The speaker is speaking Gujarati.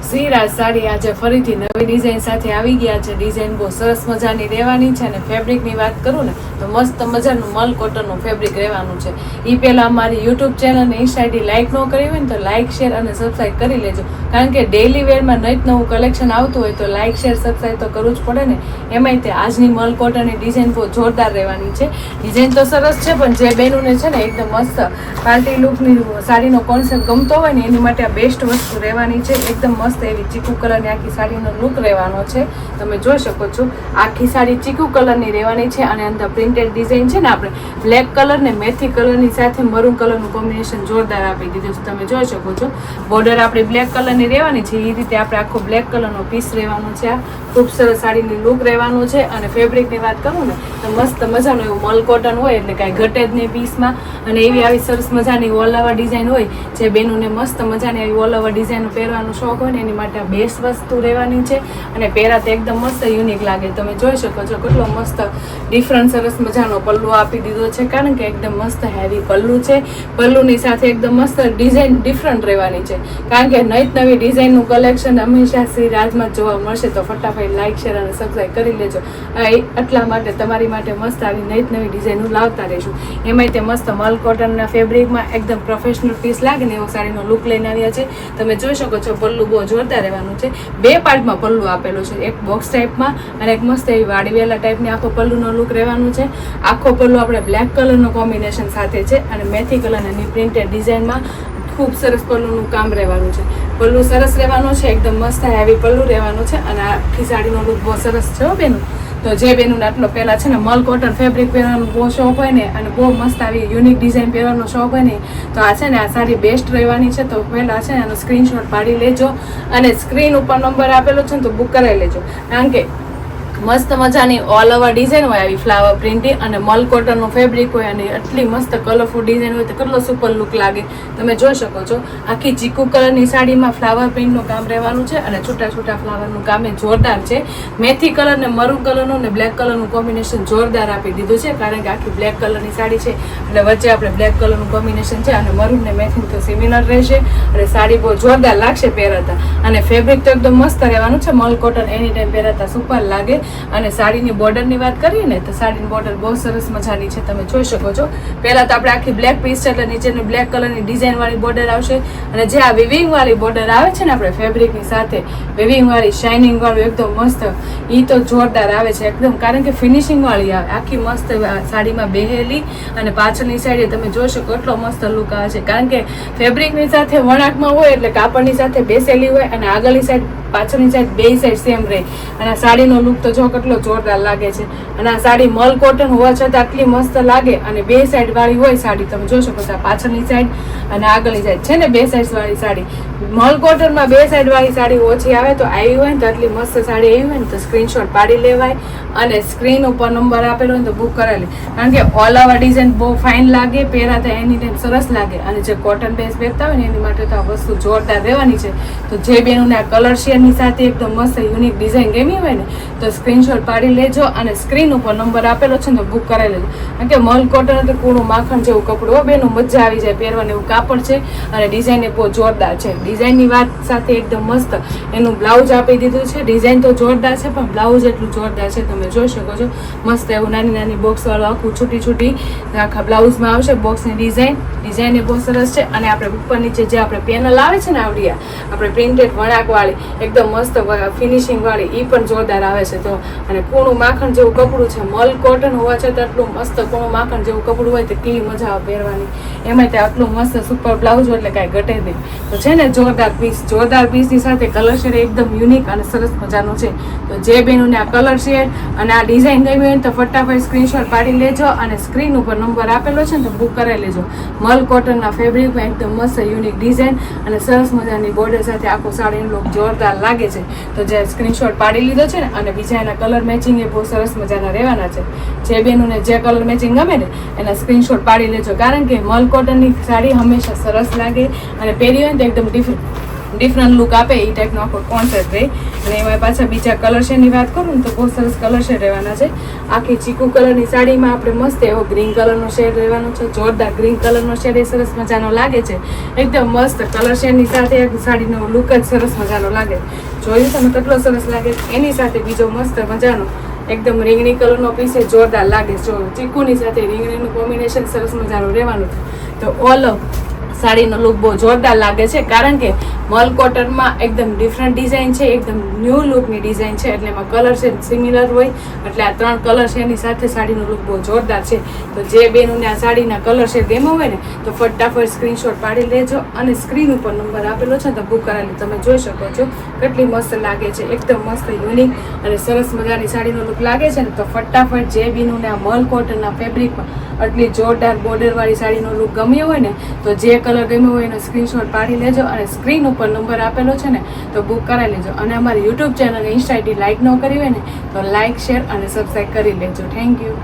શ્રીરાજ સાડી આજે ફરીથી નવી ડિઝાઇન સાથે આવી ગયા છે. ડિઝાઇન બહુ સરસ મજાની રહેવાની છે અને ફેબ્રિકની વાત કરું ને તો મસ્ત મજાનું મલ કોટનનું ફેબ્રિક રહેવાનું છે. એ પહેલાં અમારી યુટ્યુબ ચેનલને ઇન્સ્ટાથી લાઇક ન કરી હોય ને તો લાઇક શેર અને સબસ્ક્રાઈબ કરી લેજો, કારણ કે ડેઇલી વેરમાં નવું કલેક્શન આવતું હોય તો લાઇક શેર સબસ્ક્રાઈબ તો કરવું જ પડે ને. એમાંય તે આજની મલ કોટનની ડિઝાઇન બહુ જોરદાર રહેવાની છે. ડિઝાઇન તો સરસ છે, પણ જે બહેનોને છે ને એકદમ મસ્ત પાર્ટી લુકની સાડીનો કોન્સેપ્ટ ગમતો હોય ને એની માટે આ બેસ્ટ વસ્તુ રહેવાની છે. એકદમ મસ્ત એવી ચીકુ કલરની આખી સાડીનો લુક રહેવાનો છે. તમે જોઈ શકો છો આખી સાડી ચીકુ કલરની રહેવાની છે અને અંદર પ્રિન્ટેડ ડિઝાઇન છે ને આપણે બ્લેક કલર ને મેથી કલરની સાથે મરૂન કલરનું કોમ્બિનેશન જોરદાર આપી દીધું છે. તમે જોઈ શકો છો બોર્ડર આપણી બ્લેક કલરની રહેવાની છે. એ રીતે આપણે આખો બ્લેક કલરનો પીસ રહેવાનો છે. આ ખૂબ સરસ સાડીની લુક રહેવાનું છે. અને ફેબ્રિકની વાત કરું ને તો મસ્ત મજાનું એવું મલ કોટન હોય એટલે કાંઈ ઘટે જ નહીં પીસમાં. અને એવી આવી સરસ મજાની ઓલ ઓવર ડિઝાઇન હોય જે બેનોને મસ્ત મજાની આવી ઓલ ઓવર ડિઝાઇન પહેરવાનો શોખ હોય ને એની માટે બેસ્ટ વસ્તુ રહેવાની છે. અને પહેરાતે એકદમ મસ્ત યુનિક લાગે. તમે જોઈ શકો છો કેટલો મસ્ત ડિફરન્ટ સરસ મજાનો પલ્લુ આપી દીધો છે, કારણ કે એકદમ મસ્ત હેવી પલ્લુ છે. પલ્લુની સાથે એકદમ મસ્ત ડિઝાઇન ડિફરન્ટ રહેવાની છે, કારણ કે નવી ડિઝાઇનનું કલેક્શન હંમેશા શ્રી રાજમાં જોવા મળશે. તો ફટાફટ લાઇક શેર અને સબસ્ક્રાઈબ કરી લેજો. એટલા માટે તમારી માટે મસ્ત આવી નવી ડિઝાઇનો લાવતા રહીશું. એમાંય તે મસ્ત મલ કોટનના ફેબ્રિકમાં એકદમ પ્રોફેશનલ પીસ લાગે ને એવો સાડીનો લુક લઈને આવ્યા છે. તમે જોઈ શકો છો પલ્લુ બહુ જોરદાર રહેવાનું છે. બે પાર્ટમાં પલ્લુ આપેલો છે, એક બોક્સ ટાઈપમાં અને એક મસ્ત એવી વાડીવેલા ટાઈપની આખો પલ્લુનો લુક રહેવાનું છે. આખો પલ્લુ આપણે બ્લેક કલરનો કોમ્બિનેશન સાથે છે અને મેથી કલરની પ્રિન્ટેડ ડિઝાઇનમાં ખૂબ સરસ પલ્લુનું કામ રહેવાનું છે. પલ્લુ સરસ રહેવાનું છે, એકદમ મસ્ત હેવી પલ્લુ રહેવાનું છે અને આખી સાડીનો લુક બહુ સરસ છે બેનું. તો જે બેનું આટલો પહેલાં છે ને મલ કોટન ફેબ્રિક પહેરવાનો બહુ શોખ હોય ને અને બહુ મસ્ત આવી યુનિક ડિઝાઇન પહેરવાનો શોખ હોય ને તો આ છે ને આ સાડી બેસ્ટ રહેવાની છે. તો પહેલાં છે ને એનો સ્ક્રીનશોટ પાડી લેજો અને સ્ક્રીન ઉપર નંબર આપેલો છે ને તો બુક કરાવી લેજો, કારણ કે મસ્ત મજાની ઓલ ઓવર ડિઝાઇન હોય આવી ફ્લાવર પ્રિન્ટિંગ અને મલ કોટનનું ફેબ્રિક હોય અને એટલી મસ્ત કલરફુલ ડિઝાઇન હોય તો કેટલો સુપર લુક લાગે. તમે જોઈ શકો છો આખી ચીકુ કલરની સાડીમાં ફ્લાવર પ્રિન્ટનું કામ રહેવાનું છે અને છૂટા છૂટા ફ્લાવરનું કામ એ જોરદાર છે. મેથી કલર ને મરૂન કલરનું ને બ્લેક કલરનું કોમ્બિનેશન જોરદાર આપી દીધું છે, કારણ કે આખી બ્લેક કલરની સાડી છે એટલે વચ્ચે આપણે બ્લેક કલરનું કોમ્બિનેશન છે અને મરૂન ને મેથી તો સિમિલર રહેશે અને સાડી બહુ જોરદાર લાગશે પહેરાતા. અને ફેબ્રિક તો એકદમ મસ્ત રહેવાનું છે. મલ કોટન એની ટાઈમ પહેરાતા સુપર લાગે. અને સાડીની બોર્ડરની વાત કરીએ ને તો સાડીની બોર્ડર બહુ સરસ મજાની છે. તમે જોઈ શકો છો પહેલા તો આપણે આખી બ્લેક પીસ છે એટલે નીચેની બ્લેક કલરની ડિઝાઇન વાળી બોર્ડર આવશે અને જે આ વિવિંગ વાળી બોર્ડર આવે છે ને આપણે ફેબ્રિકની સાથે વિવિંગ વાળી શાઇનિંગ વાળું એકદમ મસ્ત એ તો જોરદાર આવે છે એકદમ, કારણ કે ફિનિશિંગ વાળી આવે આખી મસ્ત સાડીમાં બેહેલી. અને પાછળની સાઈડે તમે જોઈ શકો એટલો મસ્ત લુક આવે છે, કારણ કે ફેબ્રિકની સાથે વણાકમાં હોય એટલે કાપડની સાથે બેસેલી હોય અને આગળની સાઈડ પાછળની સાઈડ બે સાઈડ સેમ રહે. અને આ સાડીનો લુક તો જો કેટલો જોરદાર લાગે છે. અને આ સાડી મલ કોટન હોવા છતાં આટલી મસ્ત લાગે અને બે સાઈડ વાળી હોય સાડી. તમે જોઈ શકો છો પાછળની સાઈડ અને આગળની સાઈડ છે ને બે સાઈડ વાળી સાડી. મલ કોટનમાં બે સાઈડ વાળી સાડી ઓછી આવે તો આવી હોય ને તો આટલી મસ્ત સાડી આવી હોય ને તો સ્ક્રીનશોટ પાડી લેવાય અને સ્ક્રીન ઉપર નંબર આપેલો હોય તો બુક કરાવી, કારણ કે ઓલ ઓવર ડિઝાઇન બહુ ફાઇન લાગે, પહેરાતા એની ટાઈમ સરસ લાગે. અને જે કોટન બેઝ પહેરતા હોય ને એની માટે તો આ વસ્તુ જોરદાર રહેવાની છે. તો જે બેનોને આ કલર શેડની સાથે એકદમ મસ્ત યુનિક ડિઝાઇન ગમી હોય ને તો સ્ક્રીનશોટ પાડી લેજો અને સ્ક્રીન ઉપર નંબર આપેલો છે ને બુક કરાવી લેજો, કારણ કે મલ કોટન એટલે પૂરું માખણ જેવું કપડું હોય બેનું, મજા આવી જાય પહેરવાનું એવું કાપડ છે અને ડિઝાઇન એ બહુ જોરદાર છે. ડિઝાઇનની વાત સાથે એકદમ મસ્ત એનું બ્લાઉઝ આપી દીધું છે. ડિઝાઇન તો જોરદાર છે પણ બ્લાઉઝ એટલું જોરદાર છે. તમે જોઈ શકો છો મસ્ત એવું નાની નાની બોક્સ વાળું આખું છૂટી છૂટી આખા બ્લાઉઝમાં આવશે બોક્સની ડિઝાઇન એ બહુ સરસ છે. અને આપણે ઉપર નીચે જે આપણે પેનલ આવે છે ને આવડી આપણે પ્રિન્ટેડ વણાક વાળી એકદમ મસ્ત ફિનિશિંગ વાળી એ પણ જોરદાર આવે છે. તો અને કૂણું માખણ જેવું કપડું છે. મલ કોટન હોવા છતાં આટલું મસ્ત કૂણું માખણ જેવું કપડું હોય તો કેવી મજા આવે પહેરવાની. એમાં તે આટલું મસ્ત સુપર બ્લાઉઝ એટલે કાંઈ ઘટે નહીં. તો છે ને જોરદાર પીસની સાથે કલર શેડ એકદમ યુનિક અને સરસ મજાનું છે. તો જે બેનોને આ કલર શેડ અને આ ડિઝાઇન ગમી હોય તો ફટાફટ સ્ક્રીનશોટ પાડી લેજો અને સ્ક્રીન ઉપર નંબર આપેલો છે ને તો બુક કરાવી લેજો. મલ કોટનના ફેબ્રિકમાં એકદમ મસ્ત યુનિક ડિઝાઇન અને સરસ મજાની બોર્ડર સાથે આખું સાડીનું લુક જોરદાર લાગે છે. તો જે સ્ક્રીનશોટ પાડી લીધો છે ને અને બીજા એના કલર મેચિંગ એ બહુ સરસ મજાના રહેવાના છે. જે બેનોને જે કલર મેચિંગ ગમે ને એના સ્ક્રીનશોટ પાડી લેજો, કારણ કે મલ કોટનની સાડી હંમેશા સરસ લાગે અને પહેરી હોય ને તો એકદમ ડિફરન્ટ લુક આપે એ ટાઈપનો આખો કોન્સેપ્ટ રહે. અને એમાં પાછા બીજા કલર શેડની વાત કરું ને તો બહુ સરસ કલર શેડ રહેવાના છે. આખી ચીકુ કલરની સાડીમાં આપણે મસ્ત એવો ગ્રીન કલરનો શેડ રહેવાનો છે. જોરદાર ગ્રીન કલરનો શેડ એ સરસ મજાનો લાગે છે. એકદમ મસ્ત કલર શેડની સાથે સાડીનો લુક જ સરસ મજાનો લાગે. જોયું તમે કેટલો સરસ લાગે. એની સાથે બીજો મસ્ત મજાનો એકદમ રીંગણી કલરનો પીસ એ જોરદાર લાગે. જો ચીકુની સાથે રીંગણીનું કોમ્બિનેશન સરસ મજાનું રહેવાનું છે. તો ઓલ સાડીનો લુક બહુ જોરદાર લાગે છે, કારણ કે મલ કોટનમાં એકદમ ડિફરન્ટ ડિઝાઇન છે, એકદમ ન્યૂ લુકની ડિઝાઇન છે, એટલે એમાં કલર છે સિમિલર હોય, એટલે આ 3 કલર છે એની સાથે સાડીનો લુક બહુ જોરદાર છે. તો જે બેનોને આ સાડીના કલર છે ગમ્યો હોય ને તો ફટાફટ સ્ક્રીનશોટ પાડી લેજો અને સ્ક્રીન ઉપર નંબર આપેલો છે તો બુક કરાવી તમે જોઈ શકો છો કેટલી મસ્ત લાગે છે. એકદમ મસ્ત યુનિક અને સરસ મજાની સાડીનો લુક લાગે છે ને તો ફટાફટ જે બેનોને આ મલ કોટનના ફેબ્રિકમાં આટલી જોરદાર બોર્ડરવાળી સાડીનો લુક ગમ્યો હોય ને તો જે કલર ગમ્યો હોય એનો સ્ક્રીનશોટ પાડી લેજો અને સ્ક્રીન ઉપર નંબર આપેલો છે ને તો બુક કરાવી લેજો. અને અમારી YouTube channel Insta ID like ન કરી હોય ને તો લાઇક, શેર અને સબસ્ક્રાઈબ કરી લેજો. Thank you.